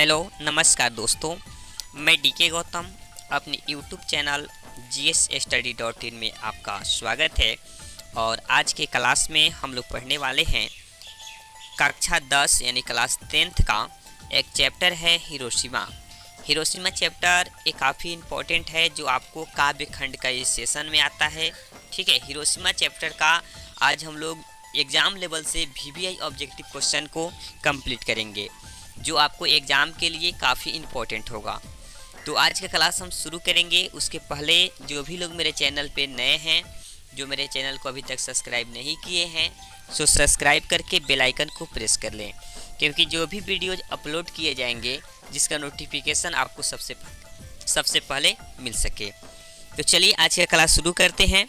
Hello नमस्कार दोस्तों, मैं डीके गौतम अपने यूट्यूब चैनल GSstudy.in में आपका स्वागत है। और आज के क्लास में हम लोग पढ़ने वाले हैं कक्षा 10 यानी क्लास 10th का एक चैप्टर है हिरोशिमा। हिरोशिमा चैप्टर एक काफ़ी इम्पोर्टेंट है जो आपको काव्य खंड का इस सेशन में आता है। ठीक है, हिरोशिमा चैप्टर का आज हम लोग एग्ज़ाम लेवल से VBI ऑब्जेक्टिव क्वेश्चन को कंप्लीट करेंगे जो आपको एग्ज़ाम के लिए काफ़ी इम्पोर्टेंट होगा। तो आज का क्लास हम शुरू करेंगे। उसके पहले जो भी लोग मेरे चैनल पे नए हैं, जो मेरे चैनल को अभी तक सब्सक्राइब नहीं किए हैं, सो सब्सक्राइब करके बेल आइकन को प्रेस कर लें, क्योंकि जो भी वीडियोज अपलोड किए जाएंगे जिसका नोटिफिकेशन आपको सबसे पहले मिल सके। तो चलिए आज का क्लास शुरू करते हैं।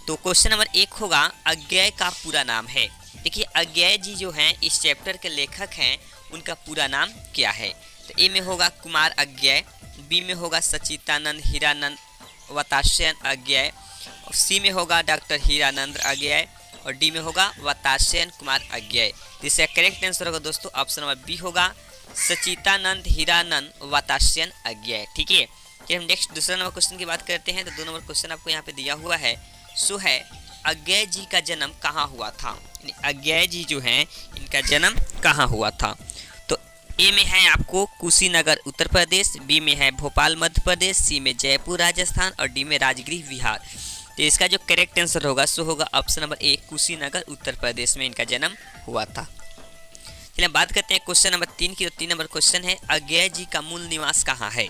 तो क्वेश्चन नंबर 1 होगा, अज्ञेय का पूरा नाम है। देखिए, अज्ञेय जी जो हैं इस चैप्टर के लेखक हैं, उनका पूरा नाम क्या है। तो ए में होगा कुमार अज्ञेय, बी में होगा सच्चिदानंद हीरानंद वात्स्यन अज्ञेय, और सी में होगा डॉक्टर हीरानंद अज्ञेय, और डी में होगा वात्स्यन कुमार अज्ञेय। तो इसका करेक्ट आंसर होगा दोस्तों ऑप्शन नंबर बी होगा सच्चिदानंद हीरानंद वात्स्यन अज्ञेय। ठीक है, फिर हम नेक्स्ट दूसरा नंबर क्वेश्चन की बात करते हैं। तो 2 नंबर क्वेश्चन आपको यहाँ पे दिया हुआ है, सो है अज्ञेय जी का जन्म कहाँ हुआ था। अज्ञेय जी जो हैं इनका जन्म कहाँ हुआ था। तो ए में है आपको कुशीनगर उत्तर प्रदेश, बी में है भोपाल मध्य प्रदेश, सी में जयपुर राजस्थान, और डी में राजगृह बिहार। तो इसका जो करेक्ट आंसर होगा सो होगा option number A Kushinagar Uttar Pradesh में इनका जन्म हुआ था। चलिए बात करते हैं क्वेश्चन नंबर 3 की। तो 3 नंबर क्वेश्चन है, अज्ञेय जी का मूल निवास कहाँ है।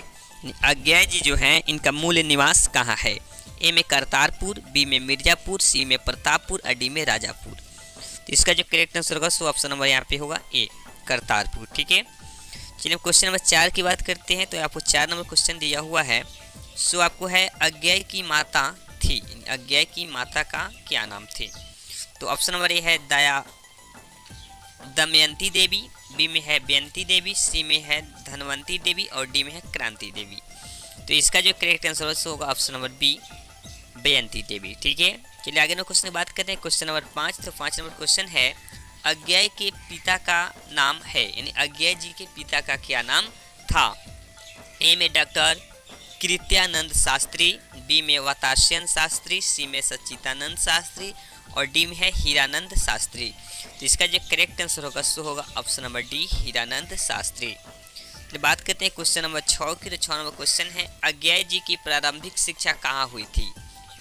अज्ञेय जी जो हैं इनका मूल निवास कहाँ है। ए में करतारपुर, बी में मिर्जापुर, सी में प्रतापपुर, और डी में राजापुर। तो इसका जो करेक्ट आंसर होगा सो ऑप्शन नंबर यहाँ पे होगा ए करतारपुर। ठीक है, चलिए क्वेश्चन नंबर 4 की बात करते हैं। तो आपको 4 नंबर क्वेश्चन दिया हुआ है, सो आपको है अज्ञेय की माता थी। अज्ञेय की माता का क्या नाम थे। तो ऑप्शन नंबर ए है दमयंती देवी, बी में है बेयंती देवी, सी में है धनवंती देवी, और डी में है क्रांति देवी। तो इसका जो करेक्ट आंसर होगा ऑप्शन नंबर बी बेयंती देवी। ठीक है, चलिए आगे क्वेश्चन की बात करते हैं। Question number 5। तो 5 नंबर क्वेश्चन है, अज्ञेय के पिता का नाम है, यानी अज्ञेय जी के पिता का क्या नाम था। ए में डॉक्टर कृत्यानंद शास्त्री, बी में वात्स्यन शास्त्री, सी में सच्चिदानंद शास्त्री, और डी में है हीरानंद शास्त्री। तो इसका जो करेक्ट आंसर होगा सो होगा option number D Hiranand Shastri. तो बात करते हैं क्वेश्चन नंबर 6 की। तो 6 नंबर क्वेश्चन है, अज्ञेय जी की प्रारंभिक शिक्षा कहाँ हुई थी।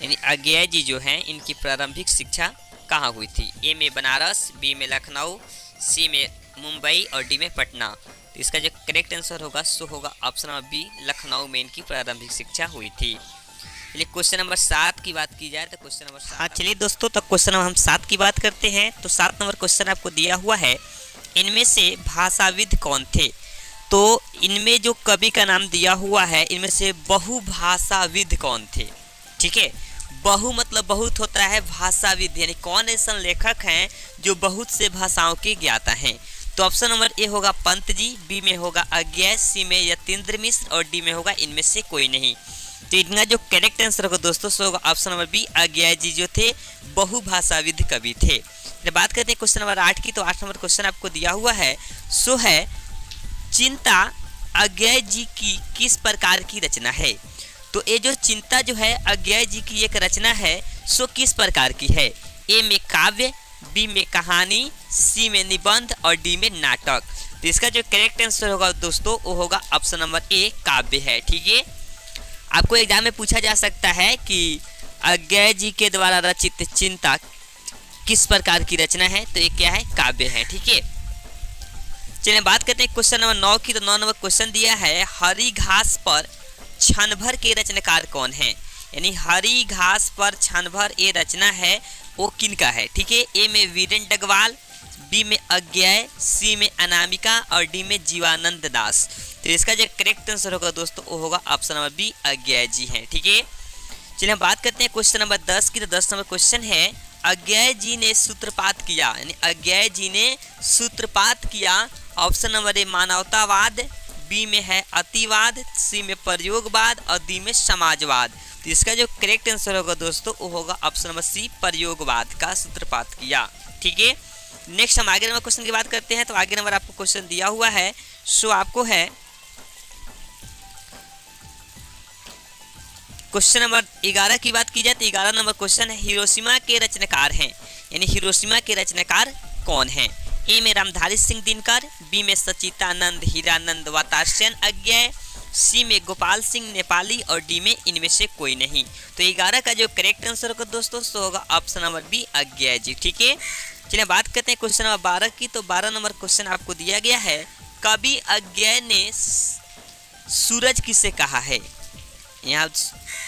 यानी अज्ञेय जी जो हैं इनकी प्रारंभिक शिक्षा कहाँ हुई थी। ए में बनारस, बी में लखनऊ, सी में मुंबई, और डी में पटना। तो इसका जो करेक्ट आंसर होगा सो होगा ऑप्शन नंबर बी लखनऊ में इनकी प्रारंभिक शिक्षा हुई थी। चलिए क्वेश्चन नंबर 7 की बात की जाए तो क्वेश्चन नंबर 7। हाँ चलिए दोस्तों, तो क्वेश्चन नंबर हम 7 की बात करते हैं। तो 7 नंबर क्वेश्चन आपको दिया हुआ है, इनमें से भाषाविद कौन थे। तो इनमें जो कवि का नाम दिया हुआ है, इनमें से बहुभाषाविद कौन थे। ठीक है, बहु मतलब बहुत होता है, भाषाविद यानी कौन ऐसा लेखक हैं जो बहुत से भाषाओं के ज्ञाता हैं। तो ऑप्शन नंबर ए होगा पंत जी, बी में होगा अज्ञेय, सी में यतीन्द्र मिश्र, और डी में होगा इनमें से कोई नहीं। तो इनका जो करेक्ट आंसर होगा दोस्तों सो होगा ऑप्शन नंबर बी अज्ञेय जी जो थे बहुभाषाविद कवि थे। जब बात करते हैं क्वेश्चन नंबर 8 की। तो 8 नंबर क्वेश्चन आपको दिया हुआ है, सो है चिंता अज्ञेय जी की किस प्रकार की रचना है। तो ये जो चिंता जो है अज्ञेय जी की एक रचना है, सो किस प्रकार की है। ए में काव्य, बी में कहानी, सी में निबंध, और डी में नाटक। तो इसका जो करेक्ट आंसर होगा दोस्तों वो होगा ऑप्शन नंबर ए काव्य है। ठीक है, आपको एग्जाम में पूछा जा सकता है कि अज्ञेय जी के द्वारा रचित चिंता किस प्रकार की रचना है, तो ये क्या है, काव्य है। ठीक है, चलिए बात करते हैं क्वेश्चन नंबर 9 की। तो 9 नंबर क्वेश्चन दिया है, हरी घास पर क्षण भर के रचनाकार कौन है। यानी हरी घास पर क्षण भर ये रचना है वो किनका है। ठीक है, ए में वीरेंद्र डगवाल, बी में अज्ञेय, सी में अनामिका, और डी में जीवानंद दास। तो इसका जो करेक्ट आंसर होगा दोस्तों वो होगा ऑप्शन नंबर बी अज्ञेय जी हैं। ठीक है, चलिए हम बात करते हैं क्वेश्चन नंबर 10 की। तो 10 नंबर क्वेश्चन है, अज्ञेय जी ने सूत्रपात किया, यानी अज्ञेय जी ने सूत्रपात किया। ऑप्शन नंबर ए मानवतावाद, बी में है अतिवाद, सी में प्रयोगवाद, और डी में समाजवाद। तो इसका जो करेक्ट आंसर होगा दोस्तों वो होगा ऑप्शन नंबर सी प्रयोगवाद का सूत्रपात किया। ठीक है, नेक्स्ट हम आगे नंबर क्वेश्चन की बात करते हैं। तो आगे नंबर आपको क्वेश्चन दिया हुआ है, सो आपको है क्वेश्चन नंबर 11 की बात की जाए तो 11 नंबर क्वेश्चन है हिरोशिमा के रचनाकार हैं, यानी हिरोशिमा के रचनाकार कौन हैं? ए में रामधारी सिंह दिनकर, बी में सच्चिदानंद हीरानंद वातास्यन अज्ञेय, सी में गोपाल सिंह नेपाली और डी में इनमें से कोई नहीं। तो 11 का जो करेक्ट आंसर होगा दोस्तों सो होगा ऑप्शन नंबर बी अज्ञेय जी। ठीक है, चलिए बात करते हैं क्वेश्चन नंबर 12 की। तो 12 नंबर क्वेश्चन आपको दिया गया है, कवि अज्ञेय ने सूरज किसे कहा है? यहाँ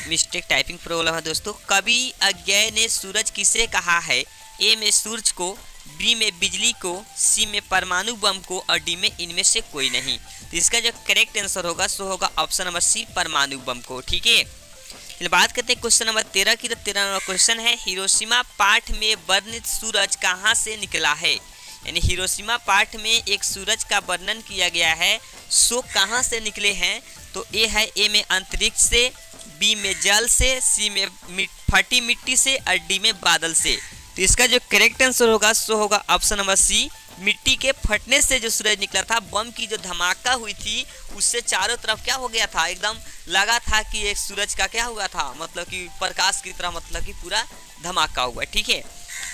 मिस्टेक टाइपिंग प्रॉब्लम है दोस्तों। कवि अज्ञेय ने सूरज किसे कहा है? ए में सूरज को, बी में बिजली को, सी में परमाणु बम को और डी में इनमें से कोई नहीं। तो इसका जो करेक्ट आंसर होगा सो होगा ऑप्शन नंबर सी परमाणु बम को। ठीक है, चलिए बात करते हैं क्वेश्चन नंबर 13 की। तो 13 नंबर क्वेश्चन है, हिरोशिमा पाठ में वर्णित सूरज कहाँ से निकला है? यानी हिरोशिमा पाठ में एक सूरज का वर्णन किया गया है, सो कहाँ से निकले हैं? तो ए में अंतरिक्ष से, बी में जल से, सी में फटी मिट्टी से और डी में बादल से। तो इसका जो करेक्ट आंसर होगा सो होगा ऑप्शन नंबर सी, मिट्टी के फटने से जो सूरज निकला था। बम की जो धमाका हुई थी उससे चारों तरफ क्या हो गया था, एकदम लगा था कि एक सूरज का क्या हुआ था, मतलब कि प्रकाश की तरह, मतलब कि पूरा धमाका हुआ। ठीक है,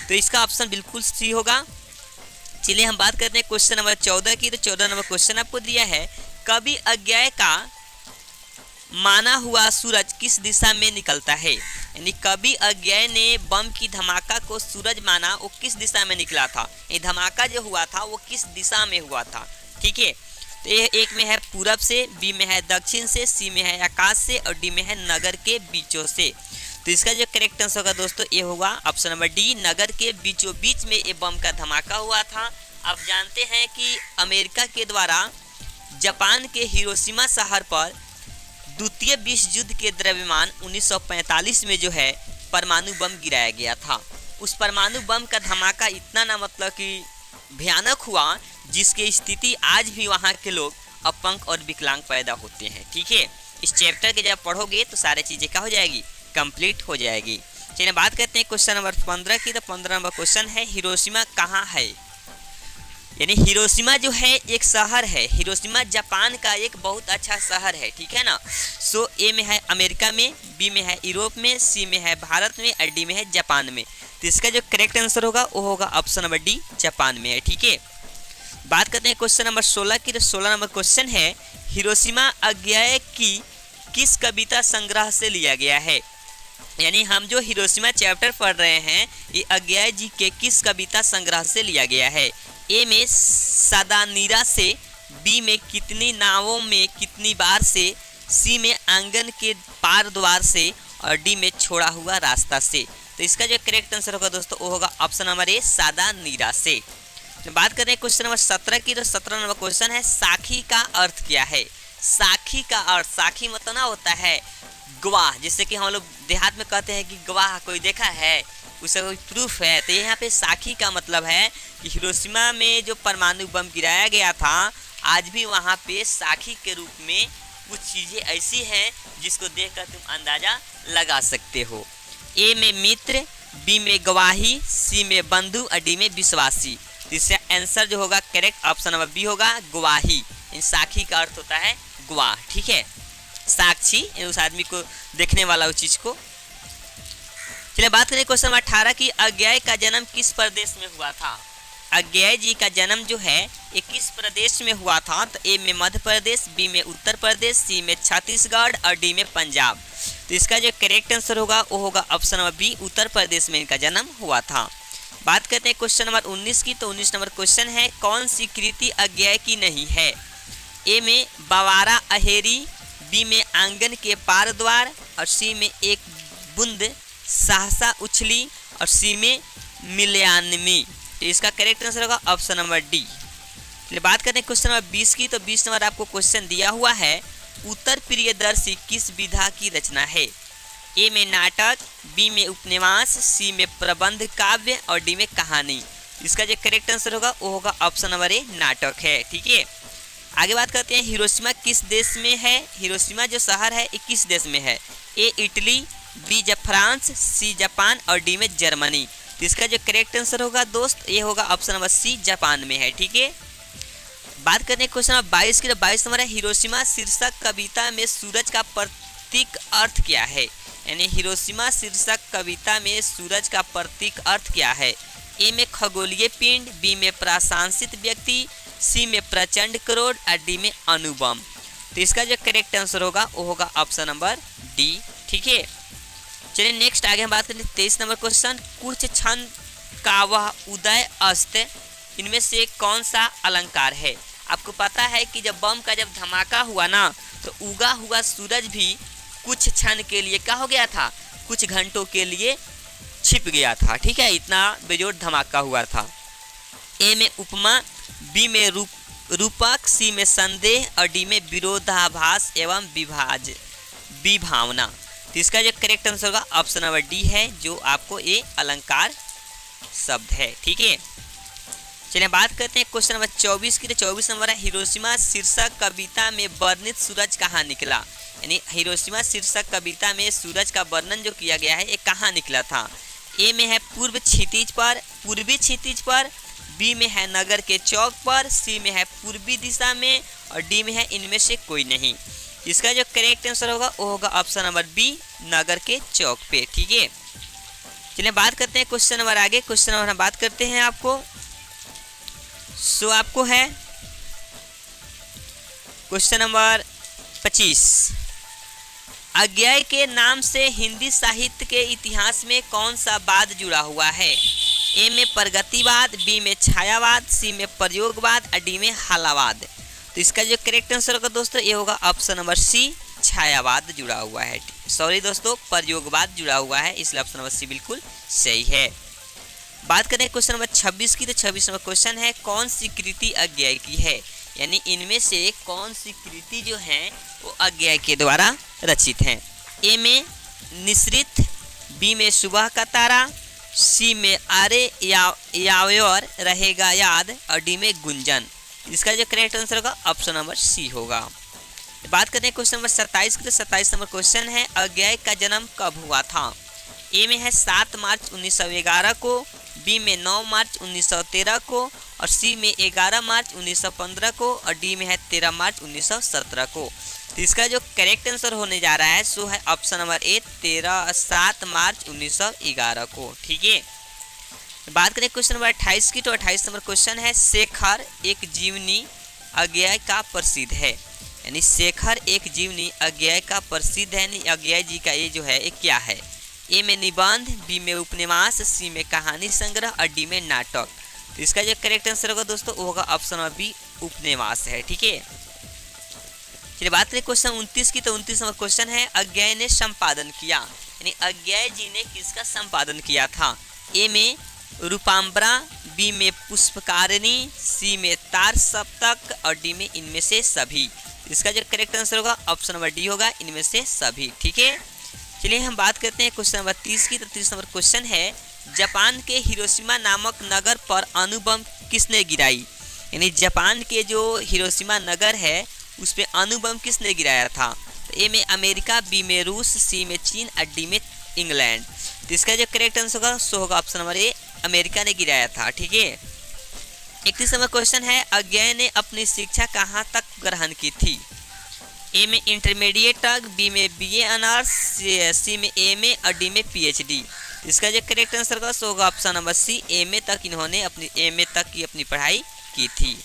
तो इसका ऑप्शन बिल्कुल सी होगा। चलिए हम बात करते हैं क्वेश्चन नंबर 14 की। तो 14 नंबर क्वेश्चन आपको दिया है, कवि अज्ञेय का माना हुआ सूरज किस दिशा में निकलता है? यानी कवि अज्ञेय ने बम की धमाका को सूरज माना, वो किस दिशा में निकला था? ये धमाका जो हुआ था वो किस दिशा में हुआ था? ठीक है, तो ये एक में है पूरब से, बी में है दक्षिण से, सी में है आकाश से और डी में है नगर के बीचों से। तो इसका जो करेक्ट आंसर होगा दोस्तों ये होगा ऑप्शन नंबर डी, नगर के बीचों बीच में ये बम का धमाका हुआ था। आप जानते हैं कि अमेरिका के द्वारा जापान के हिरोशिमा शहर पर द्वितीय विश्व युद्ध के द्रव्यमान 1945 में जो है परमाणु बम गिराया गया था। उस परमाणु बम का धमाका इतना ना मतलब कि भयानक हुआ, जिसकी स्थिति आज भी वहाँ के लोग अपंग और विकलांग पैदा होते हैं। ठीक है, इस चैप्टर के जब पढ़ोगे तो सारी चीज़ें क्या हो जाएगी, कंप्लीट हो जाएगी। चलिए बात करते हैं क्वेश्चन नंबर 15 की। तो 15 नंबर क्वेश्चन है, हिरोशिमा कहाँ है? यानी हिरोशिमा जो है एक शहर है, हिरोशिमा जापान का एक बहुत अच्छा शहर है। ठीक है ना, सो ए में है अमेरिका में, बी में है यूरोप में, सी में है भारत में और डी में है जापान में। तो इसका जो करेक्ट आंसर होगा वो होगा ऑप्शन नंबर डी, जापान में है। ठीक है, बात करते हैं क्वेश्चन नंबर 16 की। तो 16 नंबर क्वेश्चन है, हिरोशिमा अज्ञेय की किस कविता संग्रह से लिया गया है? यानी हम जो हिरोशिमा चैप्टर पढ़ रहे हैं ये अज्ञेय जी के किस कविता संग्रह से लिया गया है? ए में सदानीरा से, बी में कितनी नावों में कितनी बार से, सी में आंगन के पार द्वार से और डी में छोड़ा हुआ रास्ता से। तो इसका जो करेक्ट आंसर होगा दोस्तों वो होगा ऑप्शन नंबर ए, सदानीरा से। तो बात करें क्वेश्चन नंबर 17 की। तो 17 नंबर क्वेश्चन है, साखी का अर्थ क्या है? साखी का अर्थ, साखी मतलब ना होता है गवाह, जिससे कि हम लोग देहात में कहते हैं कि गवाह कोई देखा है, उसका कोई प्रूफ है। तो यहाँ पे साखी का मतलब है कि हिरोशिमा में जो परमाणु बम गिराया गया था, आज भी वहाँ पे साखी के रूप में कुछ चीज़ें ऐसी हैं जिसको देखकर तुम अंदाज़ा लगा सकते हो। ए में मित्र, बी में गवाही, सी में बंधु और डी में विश्वासी। तो इसका आंसर जो होगा करेक्ट ऑप्शन नंबर बी होगा, गवाही। इन साखी का अर्थ होता है गवाह। ठीक है, साक्षी उस आदमी को देखने वाला उस चीज़ को। चलिए बात करें क्वेश्चन नंबर 18 की, अज्ञेय का जन्म किस प्रदेश में हुआ था? अज्ञेय जी का जन्म जो है ये किस प्रदेश में हुआ था? तो ए में मध्य प्रदेश, बी में उत्तर प्रदेश, सी में छत्तीसगढ़ और डी में पंजाब। तो इसका जो करेक्ट आंसर होगा वो होगा option number B, Uttar Pradesh में इनका जन्म हुआ था। बात करते हैं क्वेश्चन नंबर 19 की। तो 19 नंबर क्वेश्चन है, कौन सी कृति अज्ञेय की नहीं है? ए में बवारा अहेरी, बी में आंगन के पार द्वार और सी में एक बूंद सहसा उछली और सी में मिल्यान्मी। तो इसका करेक्ट आंसर होगा ऑप्शन नंबर डी। चलिए बात करते हैं क्वेश्चन नंबर 20 की। तो 20 नंबर आपको क्वेश्चन दिया हुआ है, उत्तर प्रियदर्शी किस विधा की रचना है? ए में नाटक, बी में उपन्यास, सी में प्रबंध काव्य और डी में कहानी। इसका जो करेक्ट आंसर होगा वो होगा ऑप्शन नंबर ए, नाटक है। ठीक है, आगे बात करते हैं हिरोशिमा किस देश में है? हिरोशिमा जो शहर है ये किस देश में है? A Italy, B France, C Japan और डी में जर्मनी। तो इसका जो करेक्ट आंसर होगा दोस्त ये होगा ऑप्शन नंबर सी, जापान में है। ठीक है, बात करते हैं क्वेश्चन नंबर 22 की। 22 नंबर है, हिरोशिमा शीर्षक कविता में सूरज का प्रतीक अर्थ क्या है, यानी हिरोशिमा शीर्षक कविता में सूरज का प्रतीक अर्थ क्या है। ए में खगोलीय पिंड, बी में प्रशंसित व्यक्ति, सी में प्रचंड करोड़ और डी में अणुबम। तो इसका जो करेक्ट आंसर होगा वो होगा ऑप्शन नंबर डी। ठीक है, चलिए नेक्स्ट आगे हम बात करें 23 नंबर क्वेश्चन। कुछ क्षण का वह उदय अस्त, इनमें से कौन सा अलंकार है। आपको पता है कि जब बम का जब धमाका हुआ ना, तो उगा हुआ सूरज भी कुछ क्षण के लिए क्या हो गया था, कुछ घंटों के लिए छिप गया था। ठीक है, इतना बेजोड़ धमाका हुआ था। ए में उपमा, बी में रूपक, सी में संदेह और डी में विरोधाभास एवं विभावना। तो इसका जो करेक्ट आंसर होगा ऑप्शन नंबर डी है, जो आपको ये अलंकार शब्द है। ठीक है, चलिए बात करते हैं क्वेश्चन नंबर 24 की। तो 24 नंबर है हिरोशिमा शीर्षक कविता में वर्णित सूरज कहाँ निकला, यानी हिरोशिमा शीर्षक कविता में सूरज का वर्णन जो किया गया है ये कहाँ निकला था। ए में है पूर्वी क्षितिज पर, बी में है नगर के चौक पर, सी में है पूर्वी दिशा में और डी में है इनमें से कोई नहीं। इसका जो करेक्ट आंसर होगा वो होगा ऑप्शन नंबर बी, नगर के चौक पे। ठीक है, चलिए बात करते हैं क्वेश्चन नंबर आगे। क्वेश्चन नंबर हम बात करते हैं आपको आपको है क्वेश्चन नंबर 25। अज्ञेय के नाम से हिंदी साहित्य के इतिहास में कौन सा वाद जुड़ा हुआ है। ए में प्रगतिवाद, बी में छायावाद, सी में प्रयोगवाद और डी में हालावाद। तो इसका जो करेक्ट आंसर होगा दोस्तों ये होगा ऑप्शन नंबर सी, छायावाद जुड़ा हुआ है। सॉरी दोस्तों, प्रयोगवाद जुड़ा हुआ है, इसलिए ऑप्शन नंबर सी बिल्कुल सही है। बात करें क्वेश्चन नंबर 26 की। तो 26 नंबर क्वेश्चन है कौन सी कृति अज्ञेय की है, यानी इनमें से कौन सी कृति जो है वो अज्ञेय के द्वारा रचित हैं। ए में निसृत, बी में सुबह का तारा, सी में आरे यावर रहेगा याद और डी में गुंजन। इसका जो करेक्ट आंसर होगा ऑप्शन नंबर सी होगा। बात करते हैं क्वेश्चन नंबर 27 की। तो 27 नंबर क्वेश्चन है अज्ञेय का जन्म कब हुआ था। ए में है 7 मार्च 1911 को, बी में 9 मार्च 1913 को और सी में 11 मार्च 1915 को और डी में है 13 मार्च 1917 को। तो इसका जो करेक्ट आंसर होने जा रहा है सो है ऑप्शन नंबर ए, 7 मार्च 1911 को। ठीक है, बात करें क्वेश्चन नंबर 28 की। तो 28 नंबर क्वेश्चन है शेखर एक जीवनी अज्ञेय का प्रसिद्ध है, यानी शेखर एक जीवनी अज्ञेय का प्रसिद्ध है, यानी अज्ञेय जी का ये जो है ये क्या है। ए में निबंध, बी में उपन्यास, सी में कहानी संग्रह और डी में नाटक। तो इसका जो करेक्ट आंसर होगा दोस्तों वो होगा ऑप्शन नंबर बी, उपन्यास है। ठीक है, चलिए बात करें क्वेश्चन 29 की। तो 29 नंबर क्वेश्चन है अज्ञेय ने संपादन किया, यानी अज्ञेय जी ने किसका संपादन किया था। ए में रूपाम्बरा, बी में पुष्पकारिणी, सी में तार सप्तक और डी में इनमें से सभी। इसका जो करेक्ट आंसर होगा ऑप्शन नंबर डी होगा, इनमें से सभी। ठीक है, चलिए हम बात करते हैं क्वेश्चन नंबर 30 की। तो 30 नंबर क्वेश्चन है जापान के हिरोशिमा नामक नगर पर अणुबम किसने गिराई, यानी जापान के जो हिरोशिमा नगर है उस पे अणुबम किसने गिराया था। तो ए में अमेरिका, बी में रूस, सी में चीन और डी में इंग्लैंड। तो इसका जो करेक्ट आंसर होगा सो होगा ऑप्शन नंबर ए, अमेरिका ने गिराया था। ठीक है, 31 नंबर क्वेश्चन है अज्ञेय ने अपनी शिक्षा कहाँ तक ग्रहण की थी। ए में इंटरमीडिएट तक, बी में बीए ऑनर्स, सी में एमए और डी में पीएचडी। इसका जो करेक्ट आंसर होगा सो होगा ऑप्शन नंबर सी, एमए तक इन्होंने अपनी एमए तक की अपनी पढ़ाई की थी।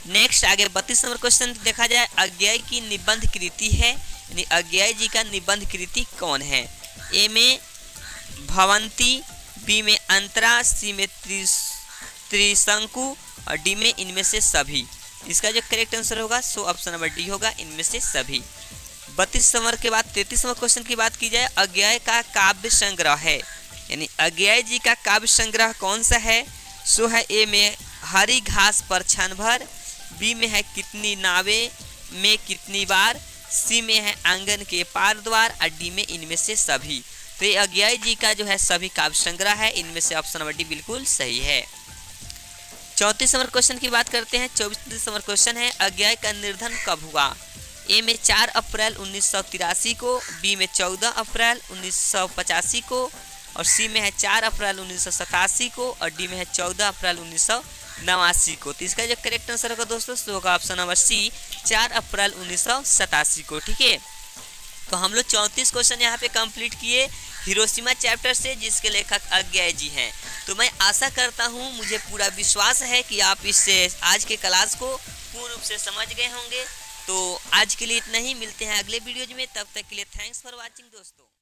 नेक्स्ट आगे 32 नंबर क्वेश्चन देखा जाए अज्ञेय की निबंध कृति है, यानी अज्ञेय जी का निबंध कृति कौन है। ए में भवंती, बी में अंतरा, सी में त्रिशंकु और डी में इनमें से सभी। इसका जो करेक्ट आंसर होगा सो ऑप्शन नंबर डी होगा, इनमें से सभी। 32 नंबर के बाद 33 नंबर क्वेश्चन की बात की जाए अज्ञेय का काव्य संग्रह है, यानी अज्ञेय जी का काव्य संग्रह कौन सा है। सो है ए में हरी घास पर क्षण भर, बी में है कितनी नावें में कितनी बार, सी में है आंगन के पार द्वार और डी में इनमें से सभी। तो ये अज्ञेय जी का जो है सभी काव्य संग्रह है, इनमें से ऑप्शन नंबर डी बिल्कुल सही है। 34 नंबर क्वेश्चन की बात करते हैं। 24 नंबर क्वेश्चन है अज्ञेय का निर्धन कब हुआ। ए में 4 अप्रैल 1983 को, बी में 14 अप्रैल 1985 को और सी में है 4 अप्रैल 1987 को और डी में है 14 अप्रैल 1989 को। तो इसका जो करेक्ट आंसर होगा दोस्तों तो होगा ऑप्शन नंबर सी, 4 अप्रैल 1987 को। ठीक है, तो हम लोग 34 क्वेश्चन यहाँ पे कंप्लीट किए हिरोशिमा चैप्टर से, जिसके लेखक अज्ञेय जी हैं। तो मैं आशा करता हूँ, मुझे पूरा विश्वास है कि आप इससे आज के क्लास को पूर्ण रूप से समझ गए होंगे। तो आज के लिए इतना ही, मिलते हैं अगले वीडियोज में, तब तक के लिए थैंक्स फॉर वॉचिंग दोस्तों।